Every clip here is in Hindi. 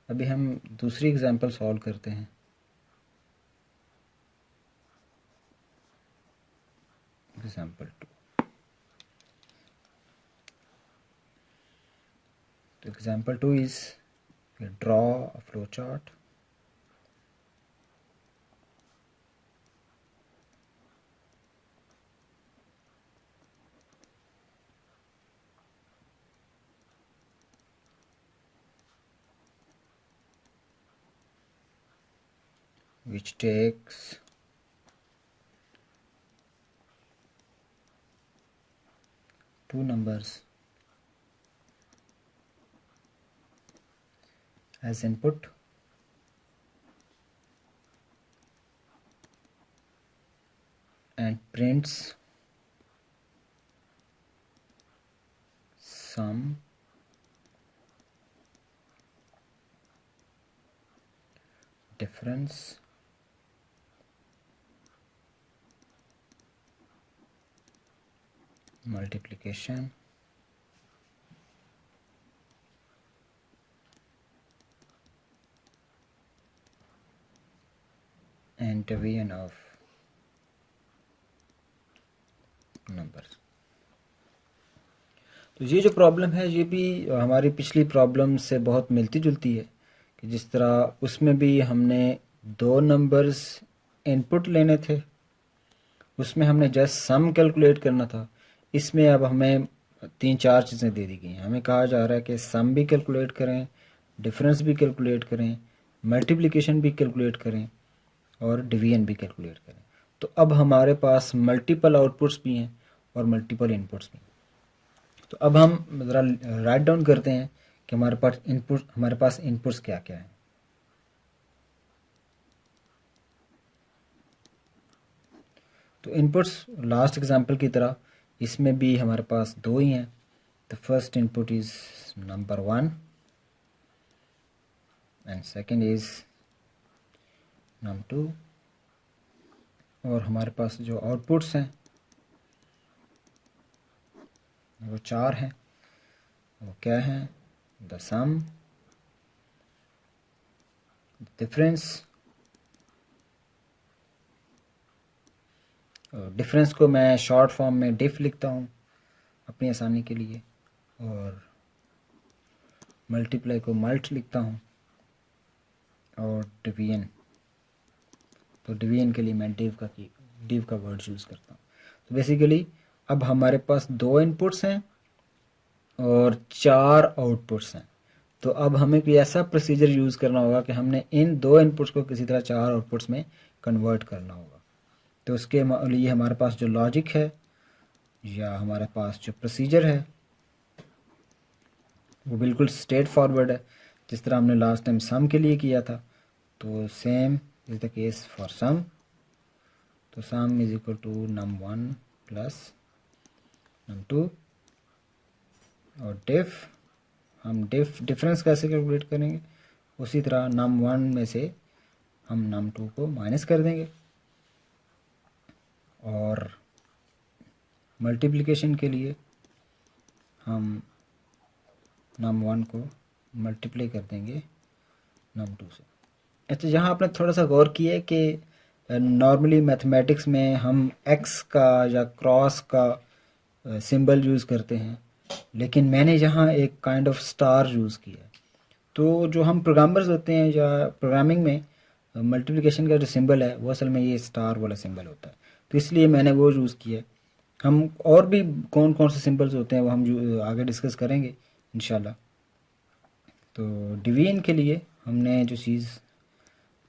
अभी हम दूसरी एग्जांपल सॉल्व करते हैं। एग्जांपल 2। तो example 2 is draw a flow chart which takes two numbers as input and prints sum, difference, multiplication, and division of numbers। तो ये जो प्रॉब्लम है ये भी हमारी पिछली प्रॉब्लम से बहुत मिलती जुलती है कि जिस तरह उसमें भी हमने दो नंबर्स इनपुट लेने थे, उसमें हमने जस्ट सम कैलकुलेट करना था। इसमें अब हमें तीन चार चीज़ें दे दी गई हैं। हमें कहा जा रहा है कि सम भी कैलकुलेट करें, डिफरेंस भी कैलकुलेट करें, मल्टीप्लिकेशन भी कैलकुलेट करें और डिवीजन भी कैलकुलेट करें। तो अब हमारे पास मल्टीपल आउटपुट्स भी हैं और मल्टीपल इनपुट्स भी हैं। तो अब हम ज़रा राइट डाउन करते हैं कि हमारे पास इनपुट्स क्या क्या हैं। तो इनपुट्स लास्ट एग्जांपल की तरह इसमें भी हमारे पास दो ही हैं। The first input is number 1 and second is number 2। और हमारे पास जो आउटपुट्स हैं वो चार हैं। वो क्या हैं? द सम, डिफरेंस, डिफरेंस को मैं शॉर्ट फॉर्म में डिफ लिखता हूँ अपनी आसानी के लिए, और मल्टीप्लाई को मल्ट लिखता हूँ, और डिवीजन, तो डिवीजन के लिए मैं डिव का वर्ड यूज़ करता हूँ। तो बेसिकली अब हमारे पास दो इनपुट्स हैं और चार आउटपुट्स हैं। तो अब हमें कोई ऐसा प्रोसीजर यूज़ करना होगा कि हमने इन दो इनपुट्स को किसी तरह चार आउटपुट्स में कन्वर्ट करना होगा। तो उसके लिए हमारे पास जो लॉजिक है या हमारे पास जो प्रोसीजर है वो बिल्कुल स्ट्रेट फॉरवर्ड है, जिस तरह हमने लास्ट टाइम सम के लिए किया था। तो same is the case for sum. तो sum is equal to num1 plus num2, और हम डिफरेंस कैसे कैलकुलेट करेंगे? उसी तरह num1 में से हम num2 को माइनस कर देंगे, और मल्टीप्लिकेशन के लिए हम num1 को मल्टीप्लाई कर देंगे num2 से। अच्छा, यहाँ आपने थोड़ा सा गौर किया है कि नॉर्मली मैथमेटिक्स में हम x का या क्रॉस का सिंबल यूज़ करते हैं, लेकिन मैंने यहाँ एक काइंड ऑफ स्टार यूज़ किया है। तो जो हम प्रोग्रामर्स होते हैं या प्रोग्रामिंग में मल्टीप्लिकेशन का जो सिंबल है वो असल में ये स्टार वाला सिंबल होता है, तो इसलिए मैंने वो यूज़ किया है। हम और भी कौन कौन से सिंबल्स होते हैं वो हम आगे डिस्कस करेंगे इंशाल्लाह। तो डिवीजन के लिए हमने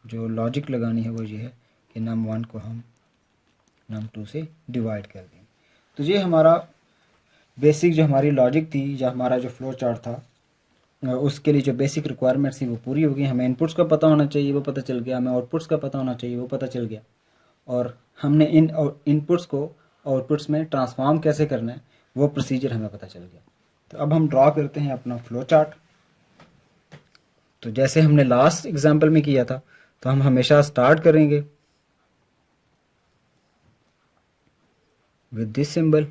जो लॉजिक लगानी है वो ये है कि num1 को हम num2 से डिवाइड कर देंगे। तो ये हमारा बेसिक जो हमारी लॉजिक थी या हमारा जो फ्लो चार्ट था, उसके लिए जो बेसिक रिक्वायरमेंट्स थी वो पूरी हो गई। हमें इनपुट्स का पता होना चाहिए, वो पता चल गया। हमें आउटपुट्स का पता होना चाहिए, वो पता चल गया। और हमने इन इनपुट्स को आउटपुट्स में ट्रांसफॉर्म कैसे करना है वो प्रोसीजर हमें पता चल गया। तो अब हम ड्रॉ करते हैं अपना फ्लो चार्ट। तो जैसे हमने लास्ट एग्जाम्पल में किया था, तो हम हमेशा स्टार्ट करेंगे विद दिस सिंबल,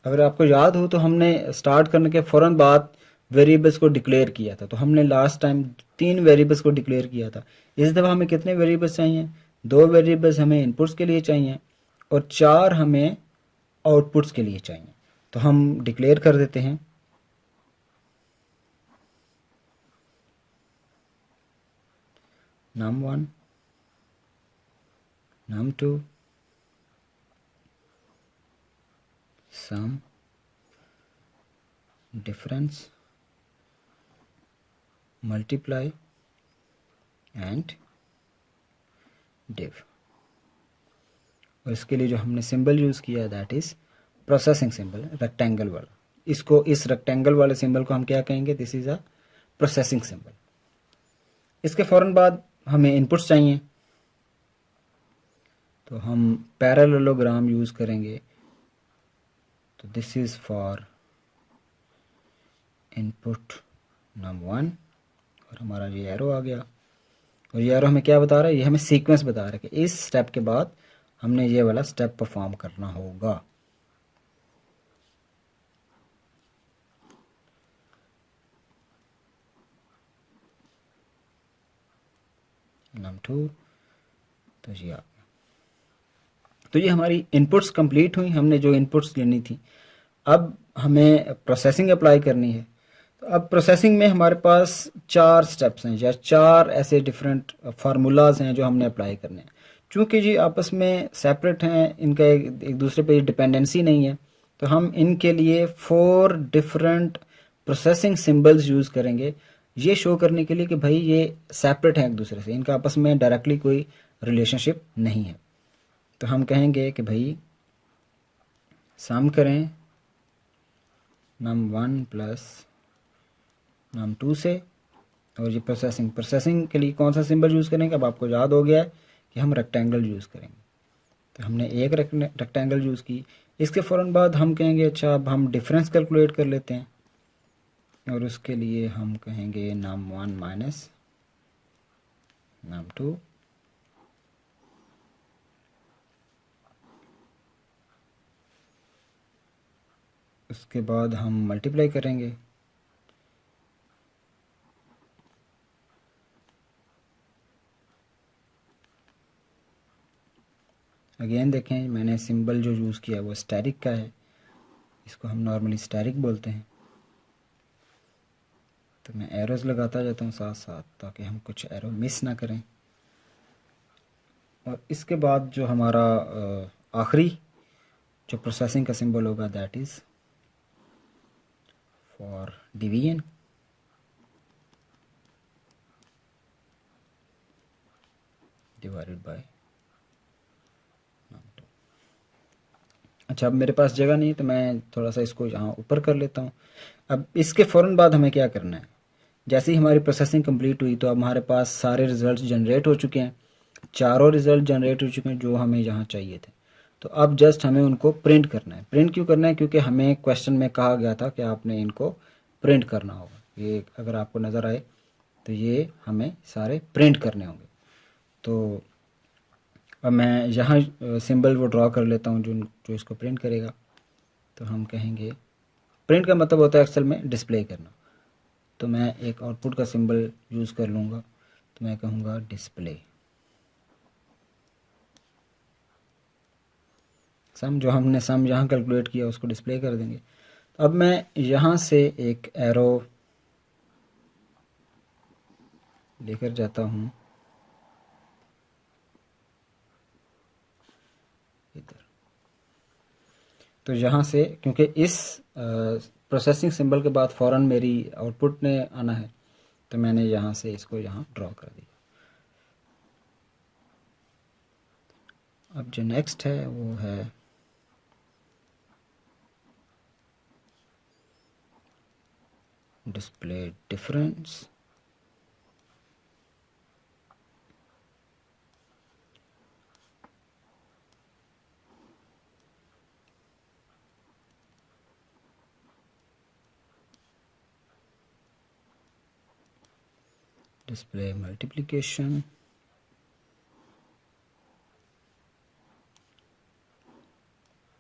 अगर आपको याद हो तो हमने स्टार्ट करने के फ़ौरन बाद वेरिएबल्स को डिक्लेयर किया था। तो हमने लास्ट टाइम 3 वेरिएबल्स को डिक्लेयर किया था। इस दफ़ा हमें कितने वेरिएबल्स चाहिए? 2 वेरिएबल्स हमें इनपुट्स के लिए चाहिए और 4 हमें आउटपुट्स के लिए चाहिए। तो हम डिक्लेयर कर देते हैं num1 num2 sum difference multiply and div। और इसके लिए जो हमने सिंबल यूज़ किया that is processing symbol, rectangle वाला। इसको, इस रेक्टेंगल वाले सिंबल को हम क्या कहेंगे? This is a processing symbol. इसके फ़ौरन बाद हमें इनपुट्स चाहिए, तो हम पैरेललोग्राम यूज़ करेंगे। तो this is for input num1 और हमारा ये एरो आ गया। और ये एरो हमें क्या बता रहा है? ये हमें सीक्वेंस बता रहा है कि इस स्टेप के बाद हमने ये वाला स्टेप परफॉर्म करना होगा। num2 तो ये आ गया। तो ये हमारी इनपुट्स कंप्लीट हुई, हमने जो इनपुट्स लेनी थी। अब हमें प्रोसेसिंग अप्लाई करनी है। तो अब प्रोसेसिंग में हमारे पास 4 स्टेप्स हैं या 4 ऐसे डिफरेंट फार्मूलाज हैं जो हमने अप्लाई करने हैं। चूँकि जी आपस में सेपरेट हैं, इनका एक दूसरे पे डिपेंडेंसी नहीं है, तो हम इनके लिए 4 डिफरेंट प्रोसेसिंग सिंबल्स यूज़ करेंगे, ये शो करने के लिए कि भाई ये सेपरेट हैं एक दूसरे से, इनका आपस में डायरेक्टली कोई रिलेशनशिप नहीं है। तो हम कहेंगे कि भाई सम करें num1 प्लस num2 से, और ये प्रोसेसिंग के लिए कौन सा सिंबल यूज़ करेंगे? अब आपको याद हो गया है कि हम रेक्टेंगल यूज़ करेंगे। तो हमने एक रेक्टेंगल यूज़ की। इसके फ़ौरन बाद हम कहेंगे अच्छा अब हम डिफरेंस कैलकुलेट कर लेते हैं, और उसके लिए हम कहेंगे num1 माइनस num2। उसके बाद हम मल्टीप्लाई करेंगे। अगेन देखें, मैंने सिंबल जो यूज़ किया वो स्टैरिक का है, इसको हम नॉर्मली स्टैरिक बोलते हैं। तो मैं एरोज़ लगाता जाता हूँ साथ साथ ताकि हम कुछ एरो मिस ना करें। और इसके बाद जो हमारा आखिरी जो प्रोसेसिंग का सिंबल होगा that is for division. Divided by. अच्छा, अब मेरे पास जगह नहीं है तो मैं थोड़ा सा इसको यहाँ ऊपर कर लेता हूँ। अब इसके फ़ौरन बाद हमें क्या करना है? जैसे ही हमारी प्रोसेसिंग कंप्लीट हुई तो अब हमारे पास सारे रिज़ल्ट जनरेट हो चुके हैं, चारों रिज़ल्ट जनरेट हो चुके हैं जो हमें यहाँ चाहिए थे। तो अब जस्ट हमें उनको प्रिंट करना है। प्रिंट क्यों करना है? क्योंकि हमें क्वेश्चन में कहा गया था कि आपने इनको प्रिंट करना होगा। ये अगर आपको नज़र आए तो ये हमें सारे प्रिंट करने होंगे। तो अब मैं यहाँ सिंबल वो ड्रॉ कर लेता हूँ जो जो इसको प्रिंट करेगा। तो हम कहेंगे, प्रिंट का मतलब होता है एक्सेल में डिस्प्ले करना। तो मैं एक आउटपुट का सिंबल यूज़ कर लूँगा, तो मैं कहूँगा डिस्प्ले सम। जो हमने सम यहाँ कैलकुलेट किया उसको डिस्प्ले कर देंगे। तो अब मैं यहाँ से एक एरो लेकर जाता हूँ इधर। तो यहाँ से, क्योंकि इस प्रोसेसिंग सिंबल के बाद फ़ौरन मेरी आउटपुट ने आना है, तो मैंने यहाँ से इसको यहाँ ड्रॉ कर दिया। अब जो नेक्स्ट है वो है डिस्प्ले डिफरेंस। Display multiplication.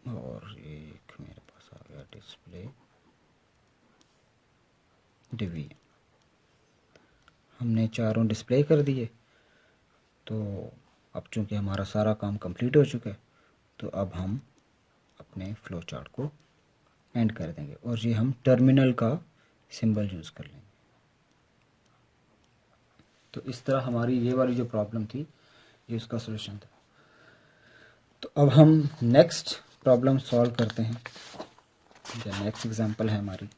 और एक मेरे पास आ गया डिवी। हमने चारों डिस्प्ले कर दिए। तो अब चूँकि हमारा सारा काम कंप्लीट हो चुका है, तो अब हम अपने फ्लो चार्ट को एंड कर देंगे और ये हम टर्मिनल का सिंबल यूज़ कर लेंगे। तो इस तरह हमारी ये वाली जो प्रॉब्लम थी, ये उसका सलूशन था। तो अब हम नेक्स्ट प्रॉब्लम सॉल्व करते हैं। जो नेक्स्ट एग्जांपल है हमारी,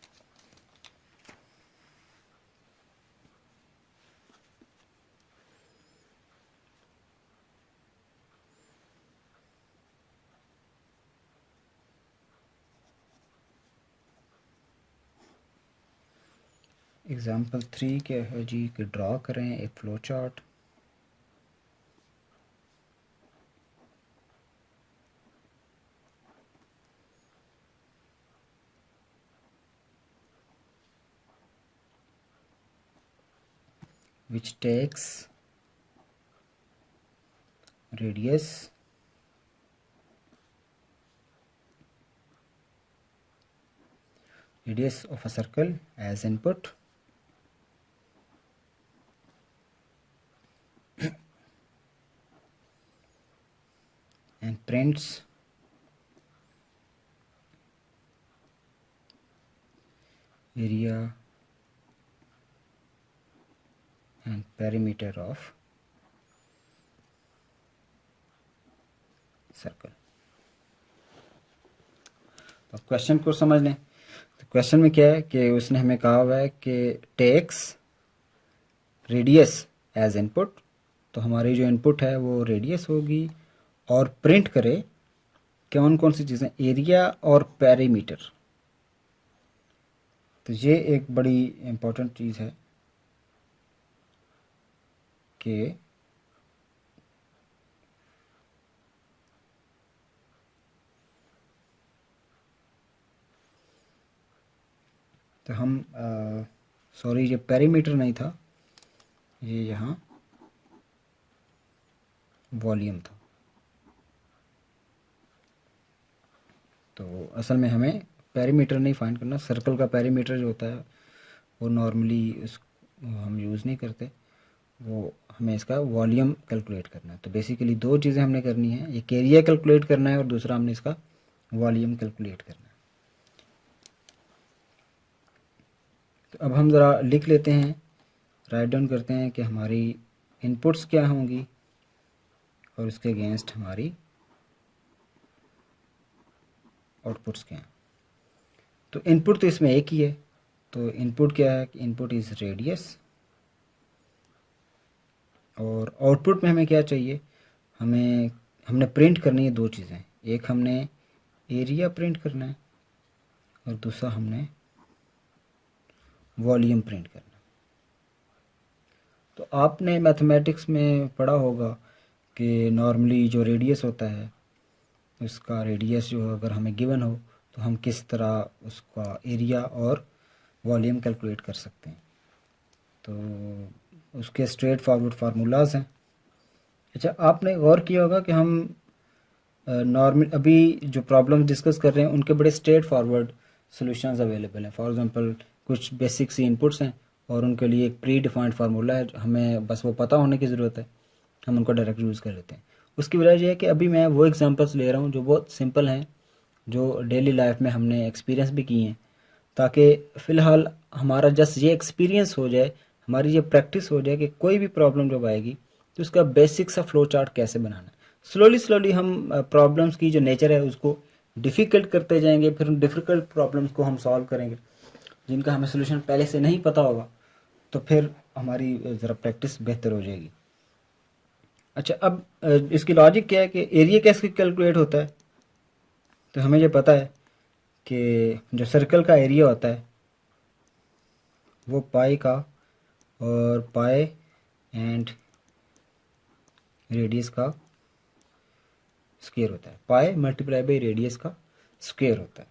एग्जांपल 3 क्या है जी कि ड्रॉ करें एक flow chart which takes radius of a circle as input and prints area and perimeter of circle. तो क्वेश्चन को समझ लें। तो क्वेश्चन में क्या है कि उसने हमें कहा हुआ है कि टेक्स रेडियस एज इनपुट, तो हमारी जो इनपुट है वो रेडियस होगी, और प्रिंट करे कौन कौन सी चीज़ें, एरिया और पेरीमीटर। तो ये एक बड़ी इम्पोर्टेंट चीज़ है कि तो हम सॉरी ये पेरीमीटर नहीं था, ये यहाँ वॉल्यूम था। तो असल में हमें पेरीमीटर नहीं फाइंड करना, सर्कल का पेरीमीटर जो होता है वो नॉर्मली उस हम यूज़ नहीं करते, वो हमें इसका वॉल्यूम कैलकुलेट करना है। तो बेसिकली दो चीज़ें हमने करनी है, एक एरिया कैलकुलेट करना है और दूसरा हमने इसका वॉल्यूम कैलकुलेट करना है। तो अब हम ज़रा लिख लेते हैं, राइट डाउन करते हैं कि हमारी इनपुट्स क्या होंगी और उसके अगेंस्ट हमारी आउटपुट्स क्या हैं। तो इनपुट तो इसमें एक ही है, तो इनपुट क्या है कि इनपुट इज़ रेडियस, और आउटपुट में हमें क्या चाहिए, हमने प्रिंट करनी है दो चीज़ें, एक हमने एरिया प्रिंट करना है और दूसरा हमने वॉल्यूम प्रिंट करना है। तो आपने मैथमेटिक्स में पढ़ा होगा कि नॉर्मली जो रेडियस होता है, उसका रेडियस जो अगर हमें गिवन हो तो हम किस तरह उसका एरिया और वॉल्यूम कैलकुलेट कर सकते हैं। तो उसके स्ट्रेट फॉरवर्ड फार्मूलाज हैं। अच्छा, आपने गौर किया होगा कि हम नॉर्मल अभी जो प्रॉब्लम डिस्कस कर रहे हैं उनके बड़े स्ट्रेट फॉरवर्ड सॉल्यूशंस अवेलेबल हैं। फॉर एग्जांपल कुछ बेसिक सी इनपुट्स हैं और उनके लिए एक प्री डिफाइंड फार्मूला है, हमें बस वो पता होने की ज़रूरत है, हम उनको डायरेक्ट यूज़ कर लेते हैं। उसकी वजह यह है कि अभी मैं वो एग्जांपल्स ले रहा हूँ जो बहुत सिंपल हैं, जो डेली लाइफ में हमने एक्सपीरियंस भी किए हैं, ताकि फ़िलहाल हमारा जस्ट ये एक्सपीरियंस हो जाए, हमारी ये प्रैक्टिस हो जाए कि कोई भी प्रॉब्लम जब आएगी तो उसका बेसिक सा फ्लो चार्ट कैसे बनाना है। स्लोली स्लोली हम प्रॉब्लम्स की जो नेचर है उसको डिफ़िकल्ट करते जाएंगे, फिर उन डिफ़िकल्ट प्रॉब्लम्स को हम सॉल्व करेंगे जिनका हमें सोल्यूशन पहले से नहीं पता होगा, तो फिर हमारी ज़रा प्रैक्टिस बेहतर हो जाएगी। अच्छा, अब इसकी लॉजिक क्या है कि एरिया कैसे कैलकुलेट होता है। तो हमें ये पता है कि जो सर्कल का एरिया होता है वो पाई का, और पाई एंड रेडियस का स्क्वायर होता है, पाई मल्टीप्लाई बाई रेडियस का स्क्वायर होता है।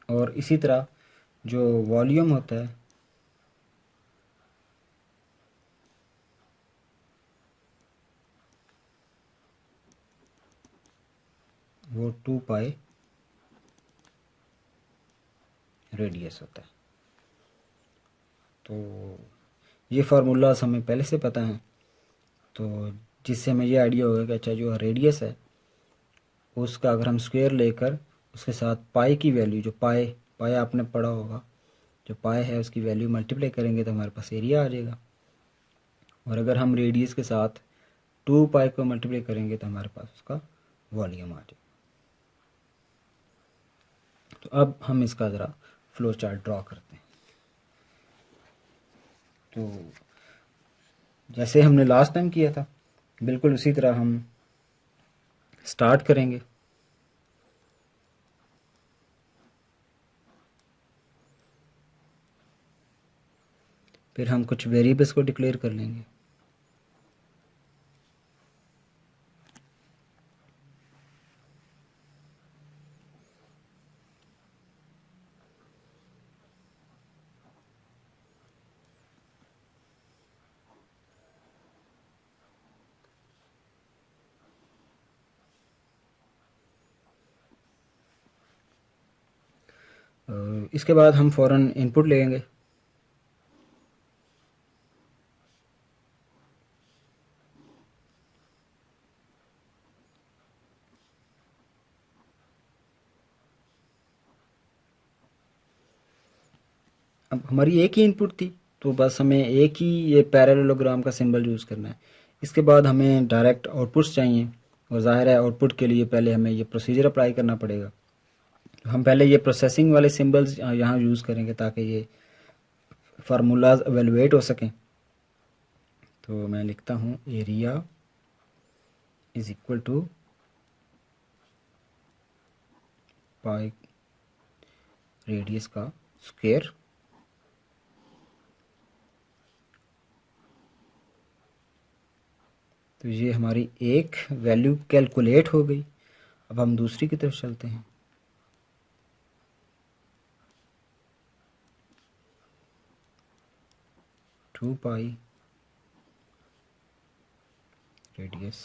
और इसी तरह जो वॉल्यूम होता है वो 2 पाई रेडियस होता है। तो ये फार्मूलाज हमें पहले से पता है, तो जिससे हमें ये आइडिया होगा कि अच्छा जो रेडियस है उसका अगर हम स्क्वायर लेकर उसके साथ पाई की वैल्यू, जो पाई पाई आपने पढ़ा होगा, जो पाई है उसकी वैल्यू मल्टीप्लाई करेंगे तो हमारे पास एरिया आ जाएगा। और अगर हम रेडियस के साथ 2 पाई को मल्टीप्लाई करेंगे तो हमारे पास उसका वॉल्यूम आ जाएगा। तो अब हम इसका ज़रा फ्लो चार्ट ड्रॉ करते हैं। तो जैसे हमने लास्ट टाइम किया था बिल्कुल उसी तरह हम स्टार्ट करेंगे। फिर हम कुछ वेरिएबल्स को डिक्लेयर कर लेंगे। इसके बाद हम फ़ौरन इनपुट लेंगे। अब हमारी एक ही इनपुट थी तो बस हमें एक ही ये पैरेललोग्राम का सिंबल यूज़ करना है। इसके बाद हमें डायरेक्ट आउटपुट्स चाहिए और ज़ाहिर है आउटपुट के लिए पहले हमें ये प्रोसीजर अप्लाई करना पड़ेगा। तो हम पहले ये प्रोसेसिंग वाले सिंबल्स यहाँ यूज़ करेंगे ताकि ये फार्मूलाज एवेलुएट हो सकें। तो मैं लिखता हूँ area is equal to pi radius का स्क्वायर तो ये हमारी एक वैल्यू कैलकुलेट हो गई। अब हम दूसरी की तरफ चलते हैं। टू पाई रेडियस,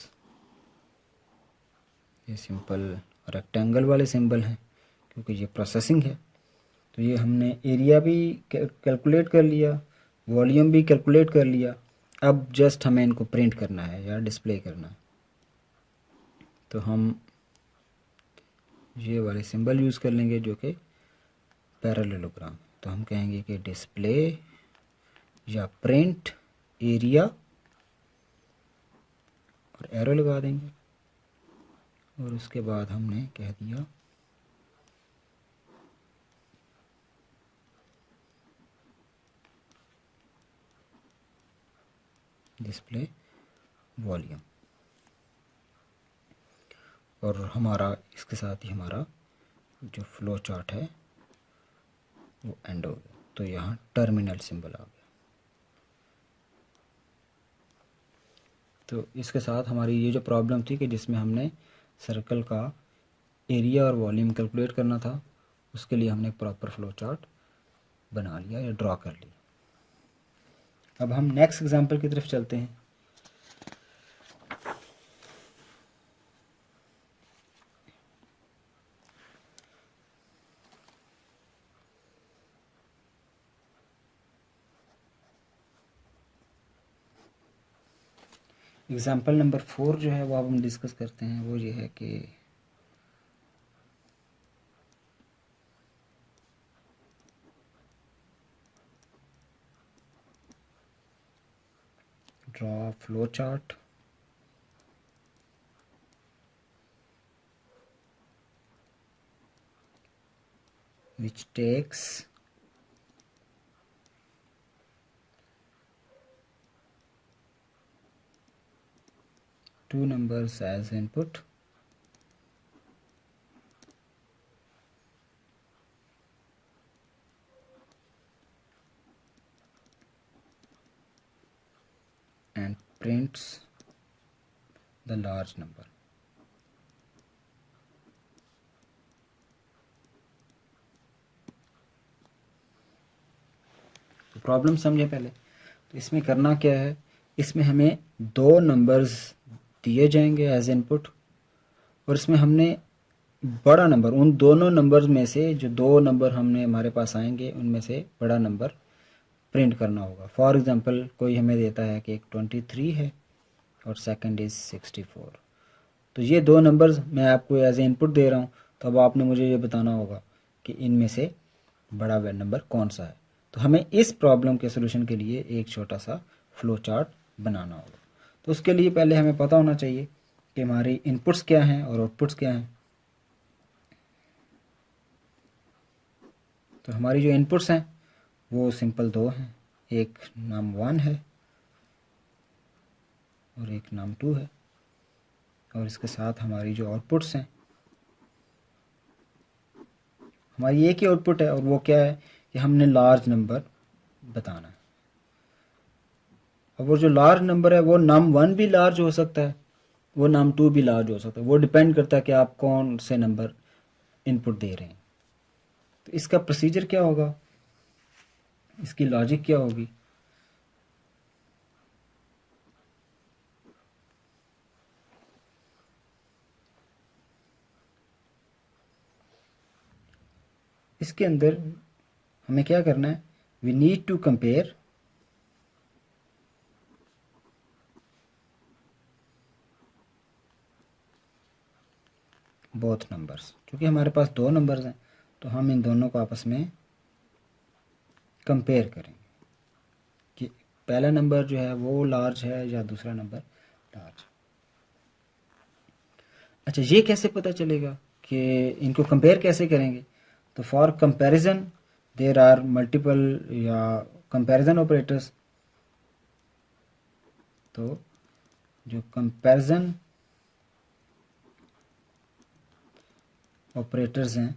ये सिंपल रेक्टेंगल वाले सिंबल हैं क्योंकि ये प्रोसेसिंग है। तो ये हमने एरिया भी कैलकुलेट कर लिया, वॉल्यूम भी कैलकुलेट कर लिया। अब जस्ट हमें इनको प्रिंट करना है या डिस्प्ले करना है। तो हम ये वाले सिंबल यूज़ कर लेंगे जो कि पैरेललोग्राम। तो हम कहेंगे कि डिस्प्ले या प्रिंट एरिया और एरो लगा देंगे और उसके बाद हमने कह दिया डिस्प्ले वॉल्यूम और हमारा इसके साथ ही हमारा जो फ्लो चार्ट है वो एंड हो गया। तो यहाँ टर्मिनल सिंबल आ गया। तो इसके साथ हमारी ये जो प्रॉब्लम थी कि जिसमें हमने सर्कल का एरिया और वॉल्यूम कैलकुलेट करना था उसके लिए हमने प्रॉपर फ्लो चार्ट बना लिया या ड्रॉ कर लिया। अब हम नेक्स्ट एग्जांपल की तरफ चलते हैं। एग्जांपल नंबर 4 जो है वो अब हम डिस्कस करते हैं। वो ये है कि draw flow chart which takes two numbers as input and prints the large number. तो प्रॉब्लम समझे पहले। तो इसमें करना क्या है, इसमें हमें दो नंबर्स दिए जाएंगे एज इनपुट और इसमें हमने बड़ा नंबर, उन दोनों नंबर्स में से जो दो नंबर हमने हमारे पास आएंगे उनमें से बड़ा नंबर प्रिंट करना होगा। फॉर एग्ज़ाम्पल कोई हमें देता है कि एक 23 है और सेकंड इज़ 64, तो ये दो नंबर्स मैं आपको एज ए इनपुट दे रहा हूँ, तो अब आपने मुझे ये बताना होगा कि इनमें से बड़ा वेल नंबर कौन सा है। तो हमें इस प्रॉब्लम के सोल्यूशन के लिए एक छोटा सा फ्लो चार्ट बनाना होगा। तो उसके लिए पहले हमें पता होना चाहिए कि हमारी इनपुट्स क्या हैं और आउटपुट्स क्या हैं। तो हमारी जो इनपुट्स हैं वो सिंपल दो हैं, एक नाम 1 है और एक नाम 2 है, और इसके साथ हमारी जो आउटपुट्स हैं, हमारी एक ही आउटपुट है और वो क्या है कि हमने लार्ज नंबर बताना है। और वो जो लार्ज नंबर है वो नाम 1 भी लार्ज हो सकता है, वो नाम 2 भी लार्ज हो सकता है, वो डिपेंड करता है कि आप कौन से नंबर इनपुट दे रहे हैं। तो इसका प्रोसीजर क्या होगा, इसकी लॉजिक क्या होगी। इसके अंदर हमें क्या करना है, we need to compare both numbers. क्योंकि हमारे पास दो नंबर्स हैं तो हम इन दोनों को आपस में कंपेयर करेंगे कि पहला नंबर जो है वो लार्ज है या दूसरा नंबर लार्ज। अच्छा, ये कैसे पता चलेगा कि इनको कंपेयर कैसे करेंगे। तो for comparison there are multiple या कंपैरिजन ऑपरेटर्स। तो जो कंपैरिजन ऑपरेटर्स हैं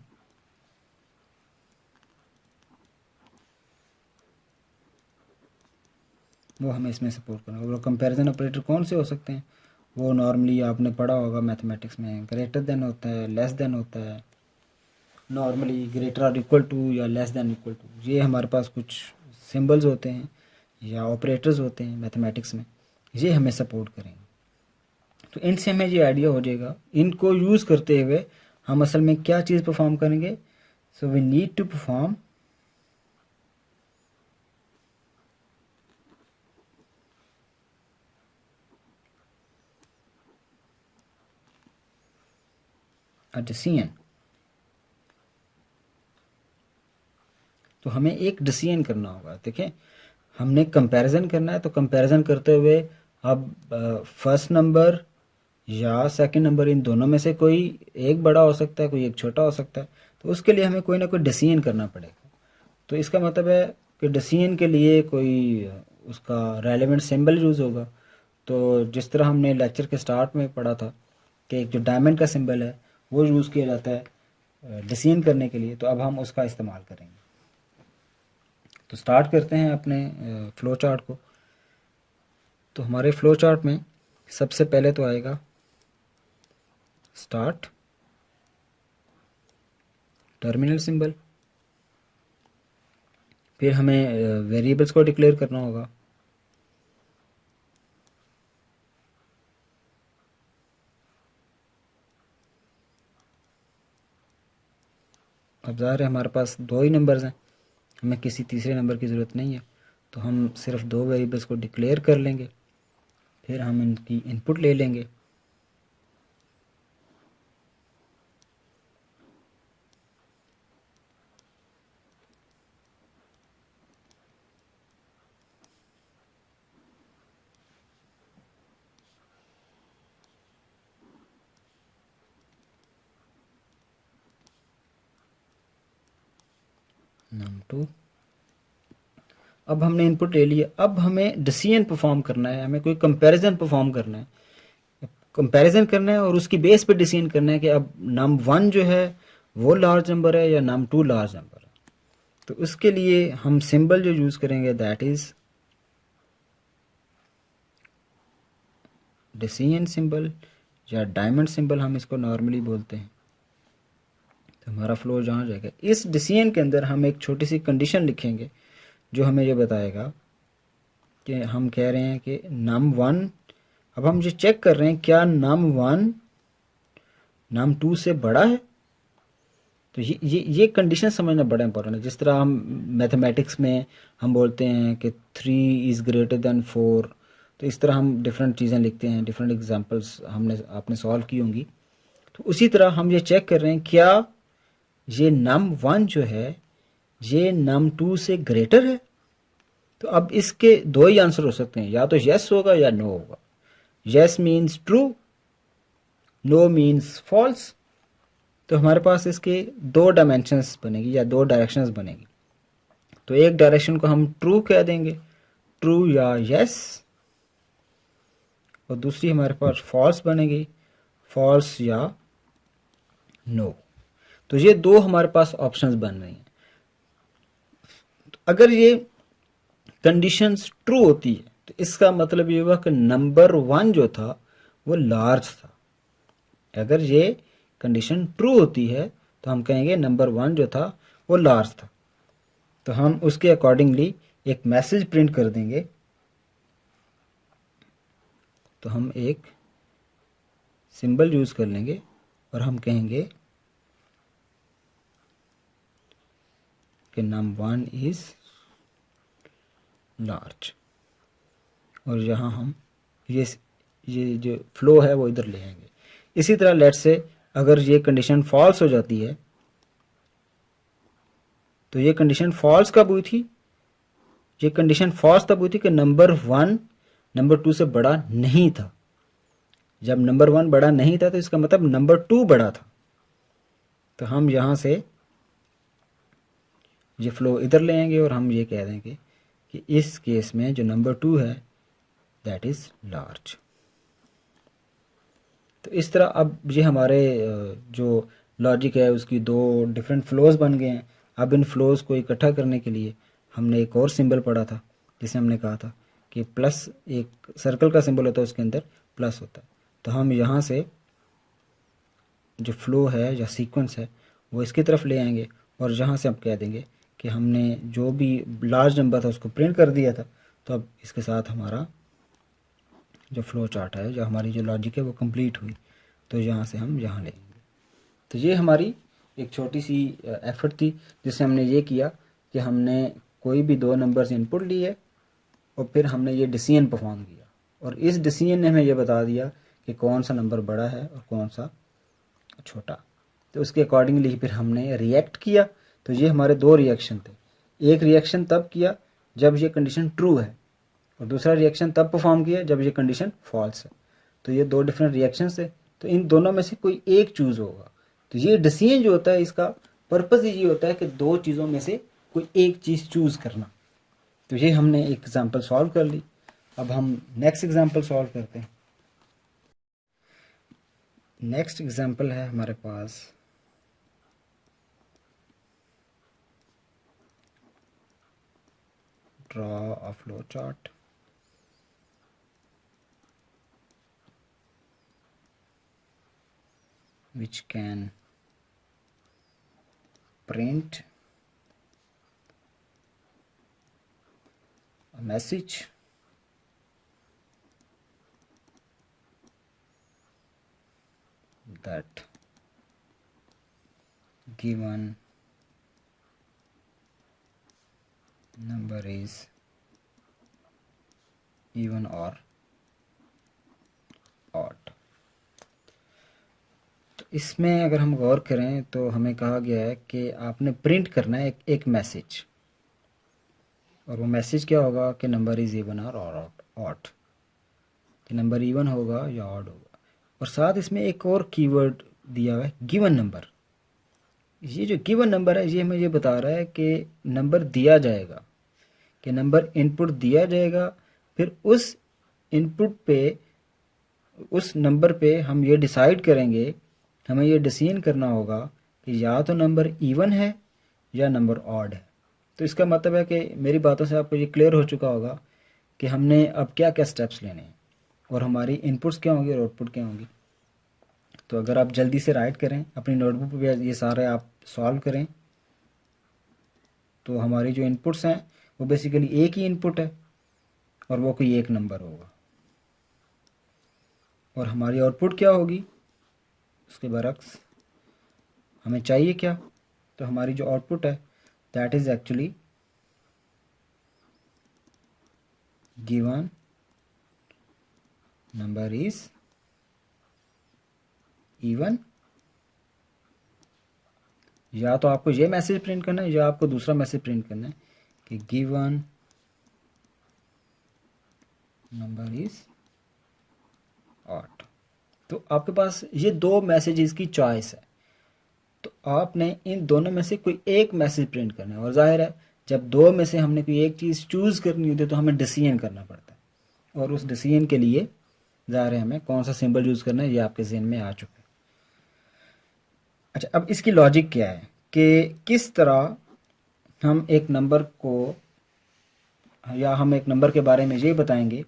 वो हमें इसमें सपोर्ट करना होगा। कंपैरिजन ऑपरेटर कौन से हो सकते हैं, वो नॉर्मली आपने पढ़ा होगा मैथमेटिक्स में, ग्रेटर देन होता है, लेस देन होता है, नॉर्मली ग्रेटर और इक्वल टू या लेस देन इक्वल टू, ये हमारे पास कुछ सिंबल्स होते हैं या ऑपरेटर्स होते हैं मैथमेटिक्स में, ये हमें सपोर्ट करेंगे। तो इनसे हमें ये आइडिया हो जाएगा, इनको यूज़ करते हुए हम असल में क्या चीज़ परफॉर्म करेंगे। So we need to perform a decision. तो हमें एक डिसीजन करना होगा। देखें, हमने कंपैरिजन करना है, तो कंपैरिजन करते हुए अब फर्स्ट नंबर या सेकंड नंबर, इन दोनों में से कोई एक बड़ा हो सकता है, कोई एक छोटा हो सकता है। तो उसके लिए हमें कोई ना कोई डिसीजन करना पड़ेगा। तो इसका मतलब है कि डिसीजन के लिए कोई उसका रेलेवेंट सिंबल यूज़ होगा। तो जिस तरह हमने लेक्चर के स्टार्ट में पढ़ा था कि एक जो डायमंड का सिंबल है वो यूज़ किया जाता है डिसीजन करने के लिए, तो अब हम उसका इस्तेमाल करेंगे। तो स्टार्ट करते हैं अपने फ्लो चार्ट को। तो हमारे फ्लो चार्ट में सबसे पहले तो आएगा स्टार्ट, टर्मिनल सिंबल, फिर हमें वेरिएबल्स को डिक्लेयर करना होगा। अब ज़ाहिर है हमारे पास दो ही नंबर्स हैं, हमें किसी तीसरे नंबर की ज़रूरत नहीं है, तो हम सिर्फ दो वेरिएबल्स को डिक्लेयर कर लेंगे, फिर हम इनकी इनपुट ले लेंगे। num2, अब हमने इनपुट ले लिया। अब हमें डिसीजन परफॉर्म करना है, हमें कोई कंपैरिजन परफॉर्म करना है, कंपैरिजन करना है और उसकी बेस पे डिसीजन करना है कि अब num1 जो है वो लार्ज नंबर है या num2 लार्ज नंबर है। तो उसके लिए हम सिंबल जो यूज़ करेंगे दैट इज़ डिसीजन सिंबल या डायमंड सिंबल, हम इसको नॉर्मली बोलते हैं। तो हमारा फ्लो जहाँ जाएगा, इस डिसीजन के अंदर हम एक छोटी सी कंडीशन लिखेंगे जो हमें ये बताएगा कि हम कह रहे हैं कि num1, अब हम ये चेक कर रहे हैं क्या num1 num2 से बड़ा है तो ये कंडीशन समझना बड़ा इंपॉर्टेंट है। जिस तरह हम मैथमेटिक्स में हम बोलते हैं कि 3 इज़ ग्रेटर दैन 4, तो इस तरह हम डिफरेंट चीज़ें लिखते हैं, डिफरेंट एग्जांपल्स आपने सॉल्व की होंगी। तो उसी तरह हम ये चेक कर रहे हैं क्या ये num1 जो है ये num2 से ग्रेटर है। तो अब इसके दो ही आंसर हो सकते हैं, या तो यस होगा या नो होगा। Yes means true, no means false. तो हमारे पास इसके दो डायमेंशंस बनेगी या दो डायरेक्शंस बनेगी। तो एक डायरेक्शन को हम ट्रू कह देंगे, ट्रू या यस, और दूसरी हमारे पास फॉल्स बनेगी, फॉल्स या नो। तो ये दो हमारे पास ऑप्शंस बन रही हैं। तो अगर ये कंडीशंस ट्रू होती है तो इसका मतलब ये हुआ कि नंबर 1 जो था वो लार्ज था। अगर ये कंडीशन ट्रू होती है तो हम कहेंगे नंबर 1 जो था वो लार्ज था। तो हम उसके अकॉर्डिंगली एक मैसेज प्रिंट कर देंगे। तो हम एक सिंबल यूज़ कर लेंगे और हम कहेंगे कि num1 इज़ लार्ज, और यहाँ हम ये जो फ्लो है वो इधर ले आएंगे। इसी तरह लेट्स से अगर ये कंडीशन फॉल्स हो जाती है, तो ये कंडीशन फॉल्स कब हुई थी? ये कंडीशन फॉल्स तब हुई थी कि नंबर 1 नंबर 2 से बड़ा नहीं था। जब नंबर 1 बड़ा नहीं था तो इसका मतलब नंबर 2 बड़ा था। तो हम यहाँ से ये फ्लो इधर ले आएंगे और हम ये कह देंगे कि इस केस में जो नंबर 2 है दैट इज़ लार्ज। तो इस तरह अब ये हमारे जो लॉजिक है उसकी दो डिफरेंट फ्लोज बन गए हैं। अब इन फ्लोज को इकट्ठा करने के लिए हमने एक और सिंबल पढ़ा था जिसे हमने कहा था कि प्लस, एक सर्कल का सिंबल होता है उसके अंदर प्लस होता है। तो हम यहाँ से जो फ्लो है या सीक्वेंस है वो इसकी तरफ ले आएंगे और यहाँ से हम कह देंगे कि हमने जो भी लार्ज नंबर था उसको प्रिंट कर दिया था। तो अब इसके साथ हमारा जो फ्लो चार्ट है, जो हमारी जो लॉजिक है वो कंप्लीट हुई। तो यहाँ से हम यहाँ लेंगे। तो ये हमारी एक छोटी सी एफर्ट थी जिससे हमने ये किया कि हमने कोई भी दो नंबर्स इनपुट लिए और फिर हमने ये डिसीजन परफॉर्म किया, और इस डिसीजन ने हमें ये बता दिया कि कौन सा नंबर बड़ा है और कौन सा छोटा। तो उसके अकॉर्डिंगली फिर हमने रिएक्ट किया। तो ये हमारे दो रिएक्शन थे। एक रिएक्शन तब किया जब ये कंडीशन ट्रू है, और दूसरा रिएक्शन तब परफॉर्म किया जब ये कंडीशन फॉल्स है। तो ये दो डिफरेंट रिएक्शंस थे। तो इन दोनों में से कोई एक चूज़ होगा। तो ये डिसीजन जो होता है इसका पर्पस ये होता है कि दो चीज़ों में से कोई एक चीज़ चूज़ करना। तो ये हमने एक एग्जांपल सॉल्व कर ली। अब हम नेक्स्ट एग्जांपल सॉल्व करते हैं। नेक्स्ट एग्जांपल है हमारे पास draw a flow chart which can print a message that given number is even or odd। तो इसमें अगर हम गौर करें तो हमें कहा गया है कि आपने प्रिंट करना है एक मैसेज, और वो मैसेज क्या होगा कि नंबर इज़ इवन और ऑड, कि नंबर इवन होगा या ऑड होगा। और साथ इसमें एक और कीवर्ड दिया हुआ है गिवन नंबर। ये जो गिवन नंबर है ये हमें ये बता रहा है कि नंबर दिया जाएगा, कि नंबर इनपुट दिया जाएगा, फिर उस इनपुट पे, उस नंबर पे हम ये डिसाइड करेंगे, हमें ये डिसीजन करना होगा कि या तो नंबर इवन है या नंबर ऑड है। तो इसका मतलब है कि मेरी बातों से आपको ये क्लियर हो चुका होगा कि हमने अब क्या क्या स्टेप्स लेने हैं और हमारी इनपुट्स क्या होंगी और आउटपुट क्या होंगी। तो अगर आप जल्दी से राइट करें अपनी नोटबुक पे, ये सारे आप सॉल्व करें, तो हमारी जो इनपुट्स हैं वो बेसिकली एक ही इनपुट है और वो कोई एक नंबर होगा, और हमारी आउटपुट क्या होगी उसके बरक्स हमें चाहिए क्या तो हमारी जो आउटपुट है that is actually given number is even. या तो आपको ये मैसेज प्रिंट करना है या आपको दूसरा मैसेज प्रिंट करना है कि गिवन नंबर इज ऑड। तो आपके पास ये दो मैसेजेस की चॉइस है, तो आपने इन दोनों में से कोई एक मैसेज प्रिंट करना है। और जाहिर है जब दो में से हमने कोई एक चीज़ चूज़ करनी होती है तो हमें डिसीजन करना पड़ता है, और उस डिसीजन के लिए जाहिर है हमें कौन सा सिंबल यूज़ करना है ये आपके जहन में आ चुका है। अच्छा, अब इसकी लॉजिक क्या है कि किस तरह हम एक नंबर को, या हम एक नंबर के बारे में ये बताएंगे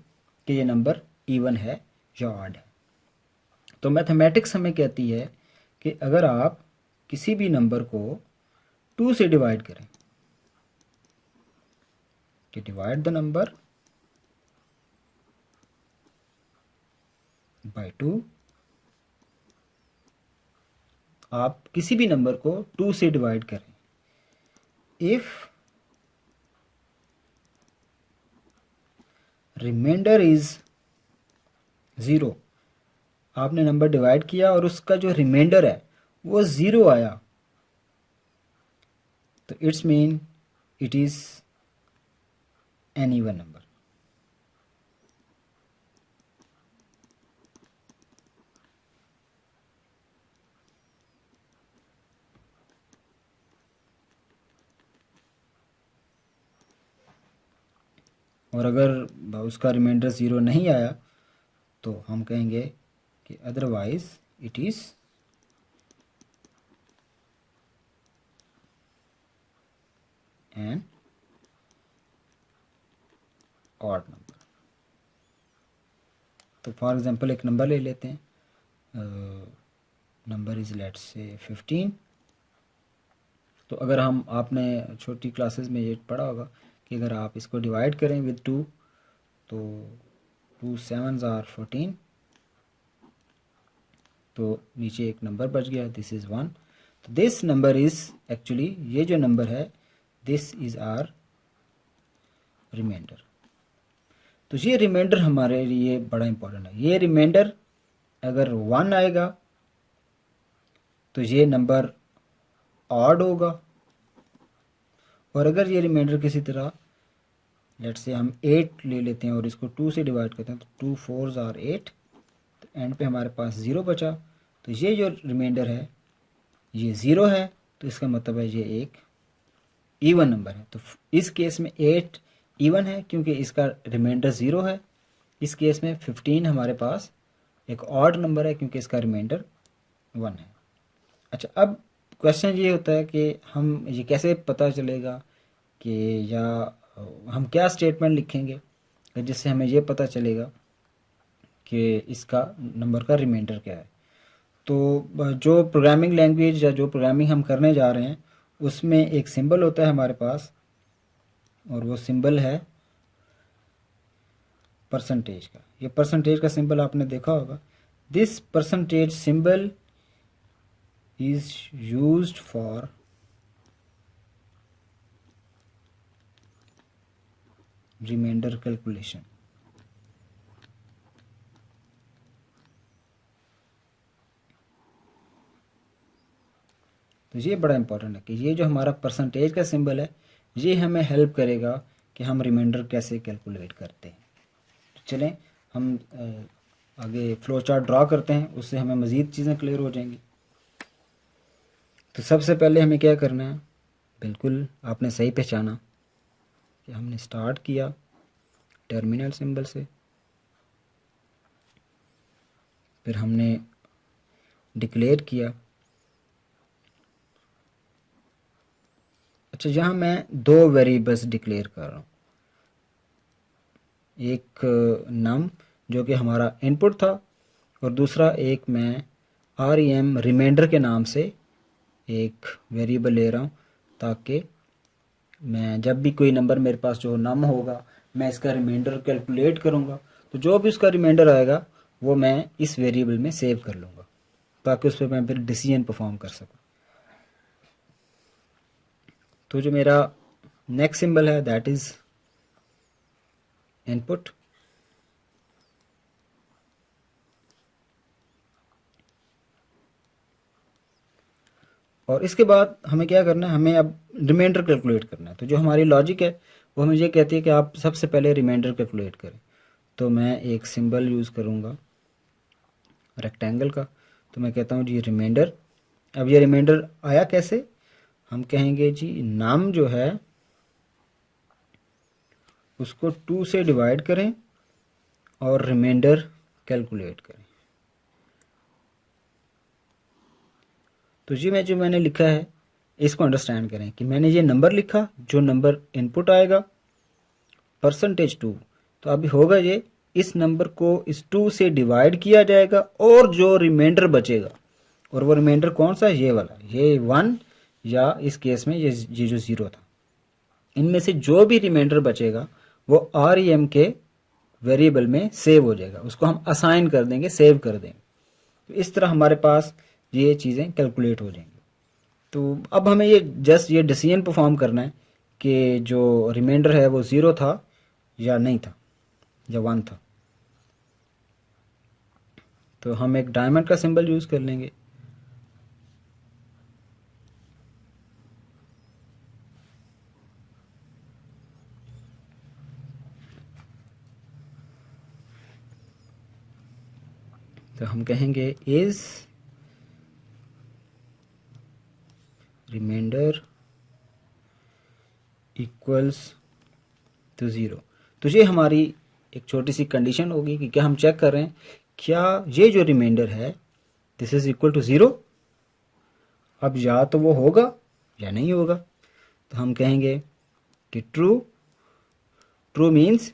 कि ये नंबर इवन है या ऑड है। तो मैथमेटिक्स हमें कहती है कि अगर आप किसी भी नंबर को 2 से डिवाइड करें, कि डिवाइड द नंबर बाय 2, आप किसी भी नंबर को 2 से डिवाइड करें, इफ रिमाइंडर इज 0, आपने नंबर डिवाइड किया और उसका जो रिमाइंडर है वो 0 आया, तो it's mean it is an even number. और अगर उसका रिमाइंडर 0 नहीं आया तो हम कहेंगे कि otherwise it is an odd number. तो फॉर एग्जांपल एक नंबर ले लेते हैं, नंबर इज लेट्स से 15। तो अगर हम, आपने छोटी क्लासेस में ये पढ़ा होगा कि अगर आप इसको डिवाइड करें विद 2 तो 2 7s आर 14, तो नीचे एक नंबर बच गया, दिस इज़ 1। तो दिस नंबर इज़ एक्चुअली, ये जो नंबर है दिस इज़ आर रिमाइंडर। तो ये रिमाइंडर हमारे लिए बड़ा इंपॉर्टेंट है। ये रिमाइंडर अगर 1 आएगा तो ये नंबर ऑड होगा, और अगर ये रिमाइंडर किसी तरह, लेट्स से हम 8 ले लेते हैं और इसको 2 से डिवाइड करते हैं, तो 2 4s आर 8, तो एंड पे हमारे पास 0 बचा। तो ये जो रिमाइंडर है ये 0 है, तो इसका मतलब है ये एक इवन नंबर है। तो इस केस में 8 इवन है क्योंकि इसका रिमाइंडर 0 है। इस केस में 15 हमारे पास एक ऑड नंबर है क्योंकि इसका रिमाइंडर 1 है। अच्छा, अब क्वेश्चन ये होता है कि हम ये कैसे पता चलेगा कि, या हम क्या स्टेटमेंट लिखेंगे जिससे हमें ये पता चलेगा कि इसका नंबर का रिमाइंडर क्या है। तो जो प्रोग्रामिंग लैंग्वेज या जो प्रोग्रामिंग हम करने जा रहे हैं उसमें एक सिंबल होता है हमारे पास, और वो सिंबल है परसेंटेज का। ये परसेंटेज का सिंबल आपने देखा होगा। This percentage symbol is used for remainder calculation। तो ये बड़ा इंपॉर्टेंट है कि ये जो हमारा परसेंटेज का सिंबल है ये हमें हेल्प करेगा कि हम रिमाइंडर कैसे कैलकुलेट करते हैं। तो चलें हम आगे फ्लो चार्ट ड्रा करते हैं, उससे हमें मज़ीद चीज़ें क्लियर हो जाएंगी। तो सबसे पहले हमें क्या करना है, बिल्कुल आपने सही पहचाना कि हमने स्टार्ट किया टर्मिनल सिंबल से, फिर हमने डिक्लेयर किया। अच्छा, यहाँ मैं 2 वेरिएबल्स डिक्लेयर कर रहा हूँ, एक नम जो कि हमारा इनपुट था, और दूसरा एक मैं rem रिमाइंडर के नाम से एक वेरिएबल ले रहा हूँ, ताकि मैं जब भी कोई नंबर मेरे पास जो नम होगा मैं इसका रिमाइंडर कैलकुलेट करूँगा, तो जो भी उसका रिमाइंडर आएगा वो मैं इस वेरिएबल में सेव कर लूँगा, ताकि उस पर मैं फिर डिसीजन परफॉर्म कर सकूँ। तो जो मेरा नेक्स्ट सिंबल है दैट इज इनपुट। और इसके बाद हमें क्या करना है, हमें अब रिमाइंडर कैलकुलेट करना है। तो जो हमारी लॉजिक है वो हमें ये कहती है कि आप सबसे पहले रिमाइंडर कैलकुलेट करें। तो मैं एक सिंबल यूज़ करूँगा रेक्टेंगल का। तो मैं कहता हूँ जी रिमाइंडर। अब ये रिमाइंडर आया कैसे, हम कहेंगे जी नाम जो है उसको 2 से डिवाइड करें और रिमाइंडर कैलकुलेट करें। तो जी मैंने लिखा है इसको अंडरस्टैंड करें कि मैंने ये नंबर लिखा, जो नंबर इनपुट आएगा %2। तो अभी होगा ये, इस नंबर को इस 2 से डिवाइड किया जाएगा और जो रिमाइंडर बचेगा, और वो रिमाइंडर कौन सा, ये वाला, ये 1 या इस केस में ये जो 0 था, इनमें से जो भी रिमाइंडर बचेगा वो REM के वेरिएबल में सेव हो जाएगा, उसको हम असाइन कर देंगे, सेव कर देंगे। तो इस तरह हमारे पास ये चीज़ें कैलकुलेट हो जाएंगी। तो अब हमें ये जस्ट ये डिसीजन परफॉर्म करना है कि जो रिमाइंडर है वो 0 था या नहीं था या 1 था। तो हम एक डायमंड का सिंबल यूज़ कर लेंगे। तो हम कहेंगे इज रिमाइंडर इक्वल्स टू 0। तो ये हमारी एक छोटी सी कंडीशन होगी कि क्या हम चेक कर रहे हैं क्या ये जो रिमाइंडर है दिस इज इक्वल टू 0। अब या तो वो होगा या नहीं होगा। तो हम कहेंगे कि ट्रू। ट्रू मीन्स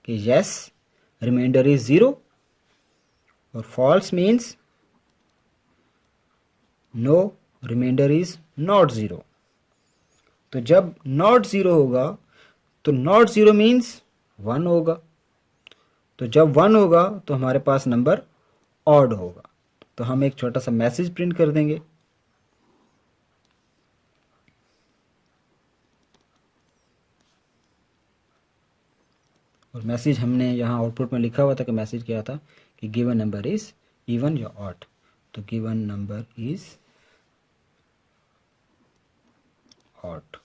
कि यस रिमाइंडर इज 0, और false means no reminder is not 0। तो जब नॉट 0 होगा तो नॉट 0 मीन्स 1 होगा। तो जब 1 होगा तो हमारे पास नंबर ऑड होगा। तो हम एक छोटा सा मैसेज प्रिंट कर देंगे। और मैसेज हमने यहाँ आउटपुट में लिखा हुआ था कि मैसेज क्या था कि गिवन नंबर इज इवन या ऑड। तो गिवन नंबर इज ऑड।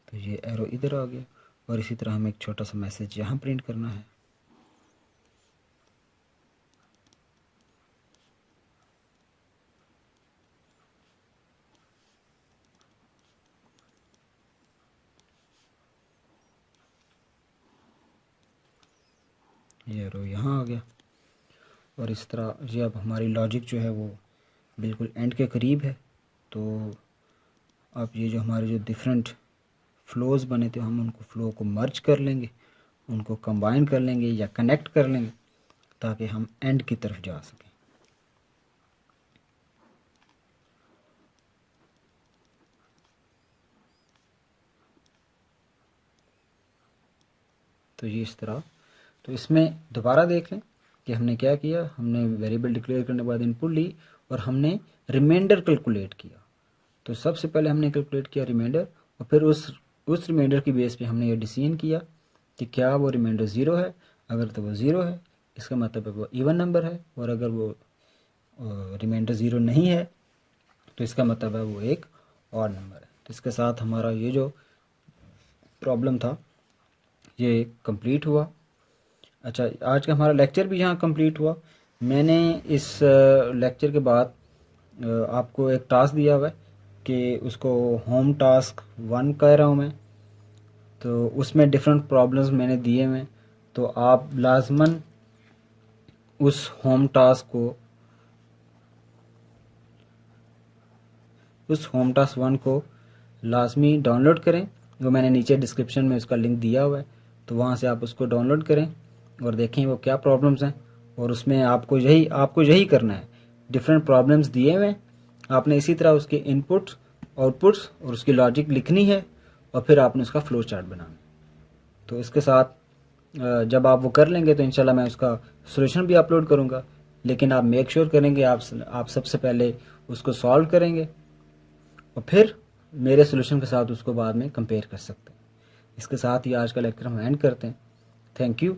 तो ये एरो इधर आ गया। और इसी तरह हमें एक छोटा सा मैसेज यहाँ प्रिंट करना है। ये एरो यहाँ आ गया। और इस तरह ये अब हमारी लॉजिक जो है वो बिल्कुल एंड के करीब है। तो अब ये जो हमारे जो डिफरेंट फ्लोज बने थे हम उनको फ्लो को मर्ज कर लेंगे, उनको कंबाइन कर लेंगे या कनेक्ट कर लेंगे ताकि हम एंड की तरफ जा सकें। तो ये इस तरह। तो इसमें दोबारा देख लें कि हमने क्या किया। हमने वेरिएबल डिक्लेयर करने के बाद इनपुट ली और हमने रिमाइंडर कैलकुलेट किया। तो सबसे पहले हमने कैलकुलेट किया रिमाइंडर, और फिर उस रिमाइंडर की बेस पे हमने ये डिसीजन किया कि क्या वो रिमाइंडर 0 है। अगर तो वो 0 है इसका मतलब है वो इवन नंबर है, और अगर वो रिमाइंडर 0 नहीं है तो इसका मतलब है वो एक और नंबर है। तो इसके साथ हमारा ये जो प्रॉब्लम था ये कंप्लीट हुआ। अच्छा, आज का हमारा लेक्चर भी यहाँ कंप्लीट हुआ। मैंने इस लेक्चर के बाद आपको एक टास्क दिया हुआ है कि उसको होम टास्क 1 कह रहा हूँ मैं। तो उसमें डिफरेंट प्रॉब्लम्स मैंने दिए हुए। तो आप लाजमन उस होम टास्क 1 को लाजमी डाउनलोड करें। वो मैंने नीचे डिस्क्रिप्शन में उसका लिंक दिया हुआ है, तो वहाँ से आप उसको डाउनलोड करें और देखें वो क्या प्रॉब्लम्स हैं। और उसमें आपको यही करना है। डिफरेंट प्रॉब्लम्स दिए हुए हैं, आपने इसी तरह उसके इनपुट्स आउटपुट्स और उसकी लॉजिक लिखनी है, और फिर आपने उसका फ्लो चार्ट बनाना है। तो इसके साथ जब आप वो कर लेंगे तो इंशाल्लाह मैं उसका सॉल्यूशन भी अपलोड करूँगा लेकिन आप मेक श्योर करेंगे आप सबसे पहले उसको सॉल्व करेंगे और फिर मेरे सोल्यूशन के साथ उसको बाद में कंपेयर कर सकते हैं। इसके साथ ही आज का लेक्चर हम एंड करते हैं। Thank you.